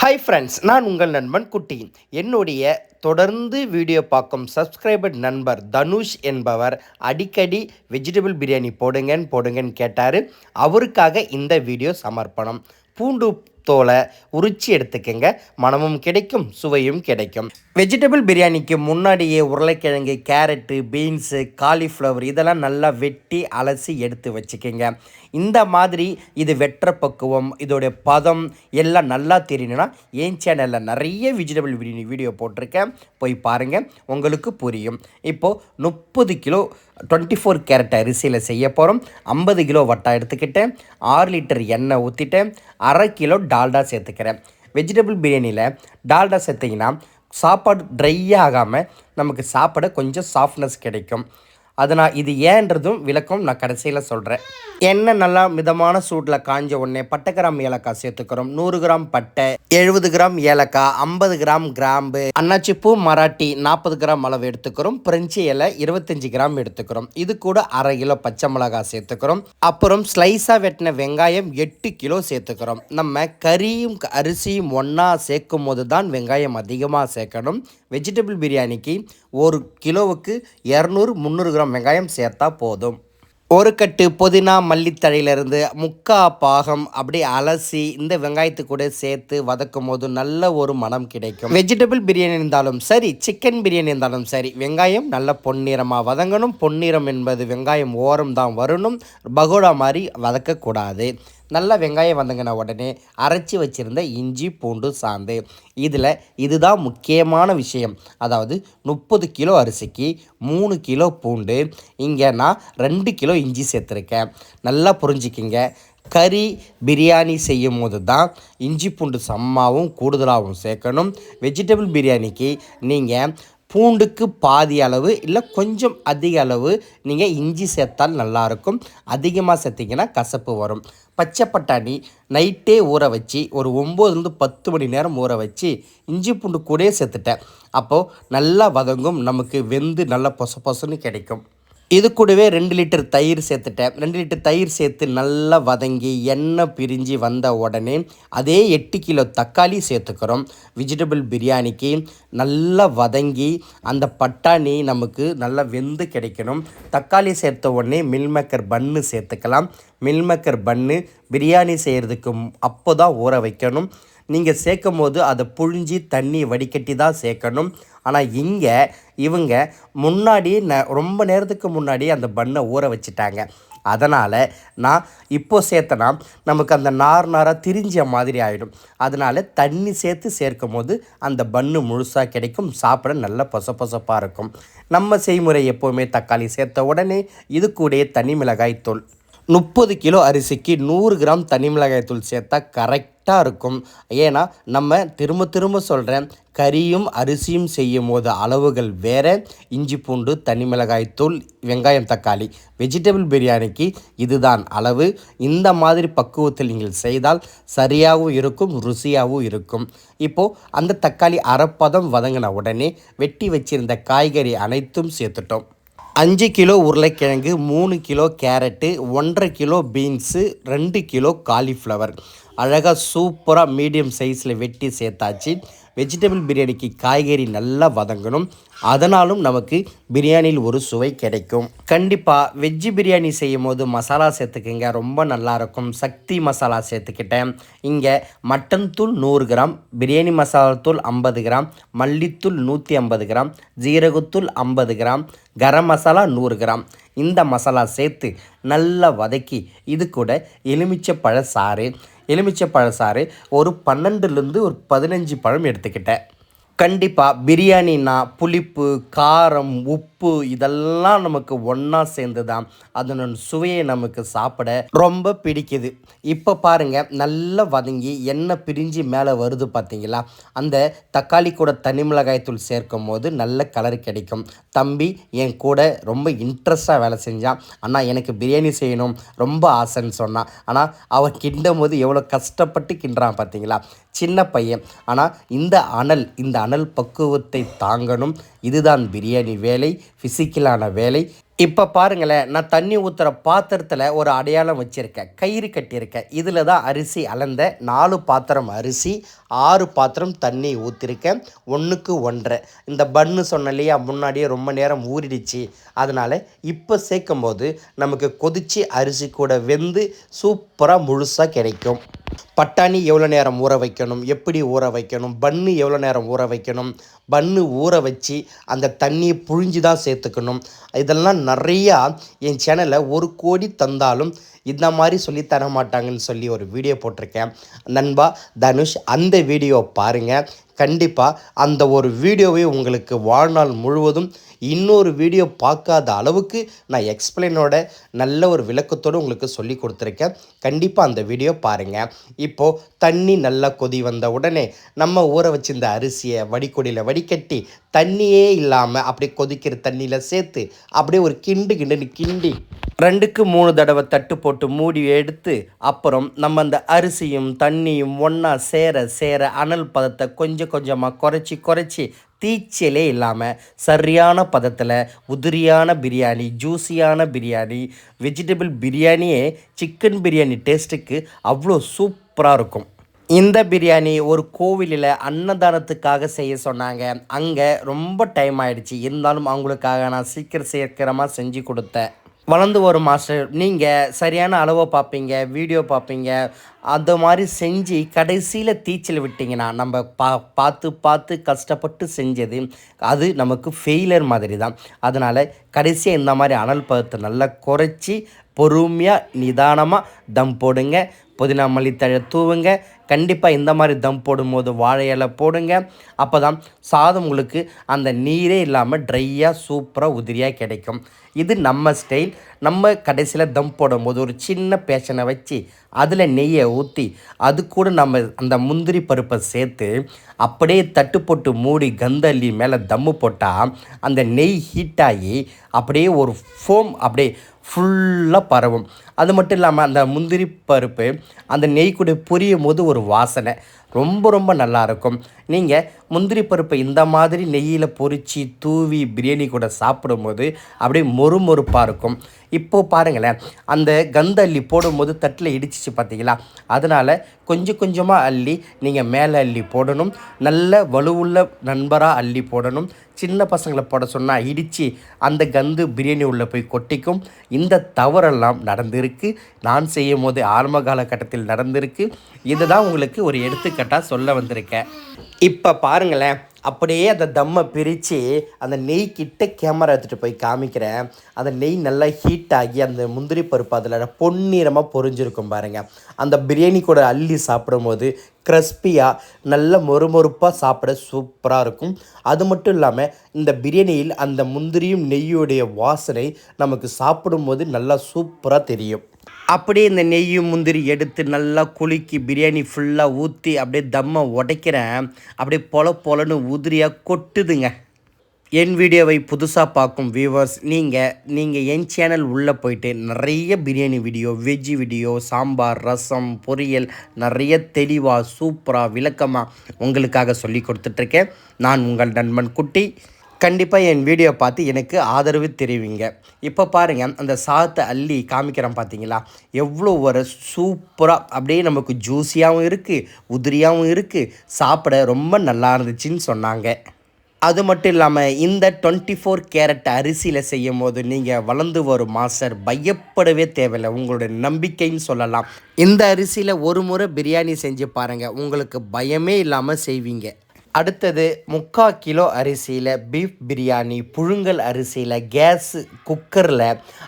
Hi friends, நான் உங்கள் நண்பன் குட்டி. என்னுடைய தொடர்ந்து வீடியோ பார்க்கும் சப்ஸ்கிரைபர் நண்பர் தனுஷ் என்பவர் அடிக்கடி வெஜிடபிள் பிரியாணி போடுங்கன்னு கேட்டார். அவருக்காக இந்த வீடியோ சமர்ப்பணம். பூண்டு தோலை உரிச்சி எடுத்துக்கங்க, மனமும் கிடைக்கும், சுவையும் கிடைக்கும். வெஜிடபிள் பிரியாணிக்கு முன்னாடியே உருளைக்கிழங்கு, கேரட்டு, பீன்ஸு, காலிஃப்ளவர் இதெல்லாம் நல்லா வெட்டி அலசி எடுத்து வச்சுக்கோங்க. இந்த மாதிரி இது வெட்டுற பக்குவம், இதோடைய பதம் எல்லாம் நல்லா தெரியணும்னா என் சேனலில் நிறைய வெஜிடபிள் பிரியாணி வீடியோ போட்டிருக்கேன், போய் பாருங்கள், உங்களுக்கு புரியும். இப்போது 30 கிலோ 24 கேரட் அரிசியில் செய்ய போகிறோம். 50 கிலோ வட்டா எடுத்துக்கிட்டேன், 6 லிட்டர் எண்ணெய் ஊற்றிட்டேன், அரை கிலோ டால்டா சேர்த்துக்கிறேன். வெஜிடபிள் பிரியாணியில் டால்டா சேர்த்திங்கன்னா சாப்பாடு ட்ரை ஆகாமல் நமக்கு சாப்பிட கொஞ்சம் சாஃப்ட்னஸ் கிடைக்கும். அதனால் இது ஏன்றதும் விளக்கம் நான் கடைசியில் சொல்கிறேன். எண்ணெய் நல்லா மிதமான சூட்டில் காஞ்ச உடனே பட்டை கிராம் ஏலக்காய் சேர்த்துக்கிறோம். 100 கிராம் பட்டை, 70 கிராம் ஏலக்காய், 50 கிராம் கிராம்பு, அன்னாச்சிப்பூ மராட்டி 40 கிராம் அளவு எடுத்துக்கிறோம். பிரெஞ்சு இலை 25 கிராம் எடுத்துக்கிறோம். இது கூட அரை கிலோ பச்சை மிளகாய் சேர்த்துக்கிறோம். அப்புறம் ஸ்லைஸாக வெட்டின வெங்காயம் 8 கிலோ சேர்த்துக்கிறோம். நம்ம கறியும் அரிசியும் ஒன்றா சேர்க்கும் போது தான் வெங்காயம் அதிகமாக சேர்க்கணும். வெஜிடபிள் பிரியாணிக்கு 1 கிலோவுக்கு 200-300 கிராம் வெங்காயம் சேர்த்தா போதும். ஒரு கட்டு புதினா மல்லித்தழையிலிருந்து 3/4 பாகம் அப்படி அலசி இந்த வெங்காயத்து கூட சேர்த்து வதக்கும் போது நல்ல ஒரு மனம் கிடைக்கும். வெஜிடபிள் பிரியாணி இருந்தாலும் சரி, சிக்கன் பிரியாணி இருந்தாலும் சரி, வெங்காயம் நல்ல பொன்னிறமாக வதங்கணும். பொன்னிறம் என்பது வெங்காயம் ஓரம் தான் வரணும், பகோடா மாதிரி வதக்கக்கூடாது. நல்லா வெங்காயம் வதங்கின உடனே அரைச்சி வச்சுருந்த இஞ்சி பூண்டு சாந்து, இதுதான் முக்கியமான விஷயம். அதாவது 30 கிலோ அரிசிக்கு 3 கிலோ பூண்டு, இங்கே நான் 2 கிலோ இஞ்சி சேர்த்துருக்கேன். நல்லா புரிஞ்சுக்கிங்க. கறி பிரியாணி செய்யும் போது தான் இஞ்சி பூண்டு சம்மாவும் கூடுதலாகவும் சேர்க்கணும். வெஜிடபிள் பிரியாணிக்கு நீங்கள் பூண்டுக்கு பாதி அளவு இல்லை கொஞ்சம் அதிக அளவு நீங்கள் இஞ்சி சேர்த்தால் நல்லாயிருக்கும். அதிகமாக சேர்த்திங்கன்னா கசப்பு வரும். பச்சை பட்டாணி நைட்டே ஊற வச்சு ஒரு 9-10 மணி நேரம் ஊற வச்சு இஞ்சி பூண்டு கூடயே சேர்த்துட்டேன். அப்போது நல்லா வதங்கும், நமக்கு வெந்து நல்லா பொசன்னு கிடைக்கும். இது கூடவே 2 லிட்டர் தயிர் சேர்த்துட்டேன். 2 லிட்டர் தயிர் சேர்த்து நல்லா வதங்கி எண்ணெய் பிரிஞ்சு வந்த உடனே அதே 8 கிலோ தக்காளி சேர்த்துக்கிறோம். வெஜிடபிள் பிரியாணிக்கு நல்லா வதங்கி அந்த பட்டாணி நமக்கு நல்லா வெந்து கிடைக்கணும். தக்காளி சேர்த்த உடனே மில்மேக்கர் பன்னு சேர்த்துக்கலாம். மில்மேக்கர் பன்னு பிரியாணி செய்கிறதுக்கு அப்போ தான் ஊற வைக்கணும். நீங்கள் சேர்க்கும் போது அதை புழிஞ்சி தண்ணி வடிகட்டி தான் சேர்க்கணும். ஆனால் இங்கே இவங்க முன்னாடி ரொம்ப நேரத்துக்கு முன்னாடி அந்த பண்ணை ஊற வச்சுட்டாங்க. அதனால் நான் இப்போ சேர்த்தனா நமக்கு அந்த நாராக திரிஞ்ச மாதிரி ஆகிடும். அதனால் தண்ணி சேர்க்கும் போது அந்த பன்னு முழுசாக கிடைக்கும், சாப்பிட நல்ல பொசப்பாக இருக்கும். நம்ம செய்முறை எப்போவுமே தக்காளி சேர்த்த உடனே இது கூட தனி மிளகாய் தூள் 30 கிலோ அரிசிக்கு 100 கிராம் தனி மிளகாய் தூள் சேர்த்தா கரெக்டாக இருக்கும். ஏன்னா நம்ம திரும்ப சொல்கிறேன், கறியும் அரிசியும் செய்யும் போது அளவுகள் வேறு. இஞ்சி பூண்டு, தனி மிளகாய் தூள், வெங்காயம், தக்காளி, வெஜிடபிள் பிரியாணிக்கு இதுதான் அளவு. இந்த மாதிரி பக்குவத்தில் நீங்கள் செய்தால் சரியாகவும் இருக்கும், ருசியாகவும் இருக்கும். இப்போது அந்த தக்காளி அரைப்பதம் வதங்கின உடனே வெட்டி வச்சிருந்த காய்கறி அனைத்தும் சேர்த்துட்டோம். 5 கிலோ உருளைக்கிழங்கு, 3 kilo carrot, 1.5 kilo beans, 2 kilo cauliflower அழகாக சூப்பராக மீடியம் சைஸில் வெட்டி சேர்த்தாச்சு. வெஜிடபிள் பிரியாணிக்கு காய்கறி நல்லா வதங்கணும், அதனாலும் நமக்கு பிரியாணியில் ஒரு சுவை கிடைக்கும். கண்டிப்பாக வெஜ்ஜு பிரியாணி செய்யும் போது மசாலா சேர்த்துக்குங்க, ரொம்ப நல்லாயிருக்கும். சக்தி மசாலா சேர்த்துக்கிட்டேன். இங்கே மட்டன் தூள் 100 கிராம், பிரியாணி மசாலா தூள் 50 கிராம், மல்லித்தூள் 150 கிராம், ஜீரகத்தூள் 50 கிராம், கரம் மசாலா 100 கிராம். இந்த மசாலா சேர்த்து நல்லா வதக்கி இது கூட எலுமிச்சை சாறு ஒரு 12லேருந்து ஒரு 15 பழம் எடுத்துக்கிட்டேன். கண்டிப்பாக பிரியாணின்னா புளிப்பு, காரம், உப்பு இதெல்லாம் நமக்கு ஒன்றா சேர்ந்து தான் அதனோட சுவையை நமக்கு சாப்பிட ரொம்ப பிடிக்குது. இப்போ பாருங்கள், நல்லா வதங்கி எண்ணெய் பிரிஞ்சு மேலே வருது பார்த்தீங்களா? அந்த தக்காளி கூட தனி மிளகாய் தூள் சேர்க்கும் போது நல்ல கலர் கிடைக்கும். தம்பி என் கூட ரொம்ப இன்ட்ரெஸ்டாக வேலை செஞ்சான். ஆனால் எனக்கு பிரியாணி செய்யணும் ரொம்ப ஆசைன்னு சொன்னான். ஆனால் அவன் கிண்டும் போது எவ்வளோ கஷ்டப்பட்டு கிண்டுறான் பார்த்தீங்களா? சின்ன பையன். ஆனால் இந்த அனல் பக்குவத்தை தாங்கணும். இதுதான் பிரியாணி வேலை. ஃபிசிக்கலான வேலை. இப்போ பாருங்களேன், நான் தண்ணி ஊற்றுற பாத்திரத்தில் ஒரு அடையாளம் வச்சுருக்கேன், கயிறு கட்டியிருக்கேன். இதில் தான் அரிசி அளந்த 4 பாத்திரம் அரிசி, 6 பாத்திரம் தண்ணி ஊற்றிருக்கேன், 1க்கு 1.5. இந்த பன்னு சொன்ன இல்லையா, முன்னாடியே ரொம்ப நேரம் ஊறிடுச்சு. அதனால் இப்போ சேர்க்கும் போது நமக்கு கொதித்து அரிசி கூட வெந்து சூப்பராக முழுசாக கிடைக்கும். பட்டாணி எவ்வளோ நேரம் ஊற வைக்கணும், எப்படி ஊற வைக்கணும், பன்னு எவ்வளோ நேரம் ஊற வைக்கணும், பன்னு ஊற வச்சு அந்த தண்ணியை புழிஞ்சு தான் சேர்த்துக்கணும். இதெல்லாம் நிறையா என் சேனலில் 1 கோடி தந்தாலும் இந்த மாதிரி சொல்லித்தர மாட்டாங்கன்னு சொல்லி ஒரு வீடியோ போட்டிருக்கேன். நண்பா தனுஷ், அந்த வீடியோ பாருங்கள். கண்டிப்பாக அந்த ஒரு வீடியோவை உங்களுக்கு வாழ்நாள் முழுவதும் இன்னொரு வீடியோ பார்க்காத அளவுக்கு நான் எக்ஸ்பிளைனோட நல்ல ஒரு விளக்கத்தோடு உங்களுக்கு சொல்லி கொடுத்துருக்கேன். கண்டிப்பாக அந்த வீடியோ பாருங்கள். இப்போது தண்ணி நல்லா கொதி வந்த உடனே நம்ம ஊற வச்சிருந்த அரிசியை வடிகொடியில் வடிகட்டி தண்ணியே இல்லாமல் அப்படியே கொதிக்கிற தண்ணியில் சேர்த்து அப்படியே ஒரு கிண்டுன்னு கிண்டி 2க்கு 3 தடவை தட்டு போட்டு மூடி எடுத்து, அப்புறம் நம்ம அந்த அரிசியும் தண்ணியும் ஒன்றா சேர அனல் பதத்தை கொஞ்சம் கொஞ்சமாக குறைச்சி தீச்சலே இல்லாமல் சரியான பதத்தில் உதிரியான பிரியாணி, ஜூஸியான பிரியாணி, வெஜிடபிள் பிரியாணியே சிக்கன் பிரியாணி டேஸ்ட்டுக்கு அவ்வளோ சூப்பராக இருக்கும். இந்த பிரியாணி ஒரு கோவிலில் அன்னதானத்துக்காக செய்ய சொன்னாங்க. அங்கே ரொம்ப டைம் ஆகிடுச்சு, இருந்தாலும் அவங்களுக்காக நான் சீக்கிரமாக செஞ்சு கொடுத்தேன். வளர்ந்து வரும் மாஸ்டர், நீங்கள் சரியான அளவை பார்ப்பீங்க, வீடியோ பார்ப்பீங்க, அந்த மாதிரி செஞ்சு கடைசியில் தீச்சல் விட்டிங்கன்னா நம்ம பார்த்து கஷ்டப்பட்டு செஞ்சது அது நமக்கு ஃபெயிலியர் மாதிரி தான். அதனால் கடைசியாக இந்த மாதிரி அனல் பதத்தை நல்லா குறைச்சி பொறுமையாக நிதானமாக தம் போடுங்க. புதினா மல்லித்தழை தூவுங்க. கண்டிப்பாக இந்த மாதிரி தம் போடும்போது வாழை இலை போடுங்க. அப்போ தான் சாதம் உங்களுக்கு அந்த நீரே இல்லாமல் ட்ரையாக சூப்பராக உதிரியாக கிடைக்கும். இது நம்ம ஸ்டைல். நம்ம கடைசியில் தம் போடும்போது ஒரு சின்ன பேஷனை வச்சு அதில் நெய்யை ஊற்றி அது கூட நம்ம அந்த முந்திரி பருப்பை சேர்த்து அப்படியே தட்டு போட்டு மூடி கந்தள்ளி மேலே தம்மு போட்டால் அந்த நெய் ஹீட்டாகி அப்படியே ஒரு ஃபோம் அப்படியே ஃபுல்லாக பரவும். அது மட்டும் இல்லாமல் அந்த முந்திரி பருப்பு அந்த நெய் கூட பொரியும் போது ஒரு வாசனை ரொம்ப நல்லாயிருக்கும். நீங்கள் முந்திரி பருப்பை இந்த மாதிரி நெய்யில் பொரித்து தூவி பிரியாணி கூட சாப்பிடும்போது அப்படியே மொறுமொறுப்பாக இருக்கும். இப்போது பாருங்களேன், அந்த கந்த அள்ளி போடும்போது தட்டில் இடிச்சிச்சு பார்த்தீங்களா, அதனால் கொஞ்சமாக அள்ளி நீங்கள் மேலே அள்ளி போடணும். நல்ல வலுவுள்ள நண்பராக அள்ளி போடணும். சின்ன பசங்களை போட சொன்னால் இடித்து அந்த கந்து பிரியாணி உள்ளே போய் கொட்டிக்கும். இந்த தவறெல்லாம் நடந்திருக்கு. நான் செய்யும் போது ஆரம்ப காலகட்டத்தில் நடந்திருக்கு. இதை தான் உங்களுக்கு ஒரு எடுத்துக்காட்டாக சொல்ல வந்திருக்கேன். இப்போ பாருங்களேன், அப்படியே அந்த தம்மை பிரித்து அந்த நெய் கிட்ட கேமரா எடுத்துகிட்டு போய் காமிக்கிறேன். அந்த நெய் நல்லா ஹீட் ஆகி அந்த முந்திரி பருப்பு அதில் பொன்னிறமாக பொரிஞ்சிருக்கும் பாருங்கள். அந்த பிரியாணி கூட அள்ளி சாப்பிடும்போது கிறிஸ்பியாக நல்ல மொறுமொறுப்பாக சாப்பிட சூப்பராக இருக்கும். அது மட்டும் இல்லாமல் இந்த பிரியாணியில் அந்த முந்திரியும் நெய்யுடைய வாசனை நமக்கு சாப்பிடும்போது நல்லா சூப்பராக தெரியும். அப்படியே இந்த நெய்யும் முந்திரி எடுத்து நல்லா குலுக்கி பிரியாணி ஃபுல்லாக ஊற்றி அப்படியே தம்மை உடைக்கிறேன். அப்படியே பொலன்னு உதிரியாக கொட்டுதுங்க. என் வீடியோவை புதுசாக பார்க்கும் வியூவர்ஸ், நீங்கள் என் சேனல் உள்ளே போயிட்டு நிறைய biryani video, veg video, sambar, rasam, poriyal நிறைய தெளிவாக சூப்பராக விளக்கமாக உங்களுக்காக சொல்லி கொடுத்துட்ருக்கேன். நான் உங்கள் நண்பன் குட்டி. கண்டிப்பாக என் வீடியோ பார்த்து எனக்கு ஆதரவு தெரிவிங்க. இப்போ பாருங்கள், அந்த சாதத்தை அள்ளி காமிக்கிறேன் பார்த்தீங்களா, எவ்வளோ ஒரு சூப்பராக அப்படியே நமக்கு ஜூஸியாகவும் இருக்குது, உதிரியாகவும் இருக்குது, சாப்பிட ரொம்ப நல்லா இருந்துச்சுன்னு சொன்னாங்க. அது மட்டும் இல்லாமல் இந்த 24 கேரட் அரிசியில் செய்யும் போது நீங்கள் வளர்ந்து வரும் மாஸ்டர் பயப்படவே தேவையில்லை, உங்களுடைய நம்பிக்கைன்னு சொல்லலாம். இந்த அரிசியில் ஒரு முறை பிரியாணி செஞ்சு பாருங்கள், உங்களுக்கு பயமே இல்லாமல் செய்வீங்க. அடுத்தது 3/4 கிலோ அரிசியில் பீஃப் பிரியாணி, புழுங்கல் அரிசியில் கேஸ் குக்கரில்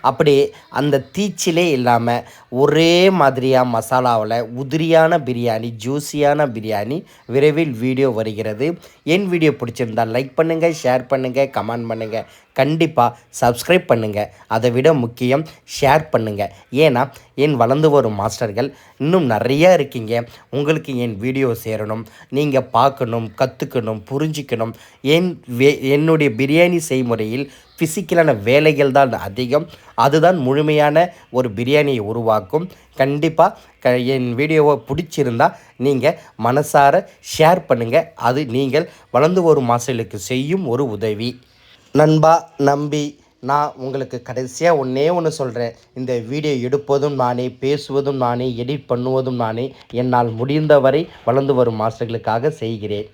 அப்படியே அந்த தீச்சிலே இல்லாமல் ஒரே மாதிரியாக மசாலாவில் உதிரியான பிரியாணி, ஜூஸியான பிரியாணி விரைவில் வீடியோ வருகிறது. என் வீடியோ பிடிச்சிருந்தால் லைக் பண்ணுங்கள், ஷேர் பண்ணுங்கள், கமெண்ட் பண்ணுங்கள், கண்டிப்பாக சப்ஸ்கிரைப் பண்ணுங்கள். அதை விட முக்கியம் ஷேர் பண்ணுங்கள். ஏன்னா என் வளர்ந்து வரும் மாஸ்டர்கள் இன்னும் நிறையா இருக்கீங்க. உங்களுக்கு என் வீடியோ சேரணும், நீங்கள் பார்க்கணும், கற்றுக்கணும், புரிஞ்சிக்கணும். என்னுடைய பிரியாணி செய்முறையில் ஃபிசிக்கலான வேலைகள் தான் அதிகம். அதுதான் முழுமையான ஒரு பிரியாணியை உருவாக்கும். கண்டிப்பாக என் வீடியோவை பிடிச்சிருந்தால் நீங்கள் மனசார ஷேர் பண்ணுங்கள். அது நீங்கள் வளர்ந்து வரும் மாஸ்டர்களுக்கு செய்யும் ஒரு உதவி. நண்பா நம்பி, நான் உங்களுக்கு கடைசியாக ஒன்றே ஒன்று சொல்கிறேன். இந்த வீடியோ எடுப்பதும் நானே, பேசுவதும் நானே, எடிட் பண்ணுவதும் நானே. என்னால் முடிந்தவரை வளர்ந்து வரும் மாஸ்டர்களுக்காக செய்கிறேன்.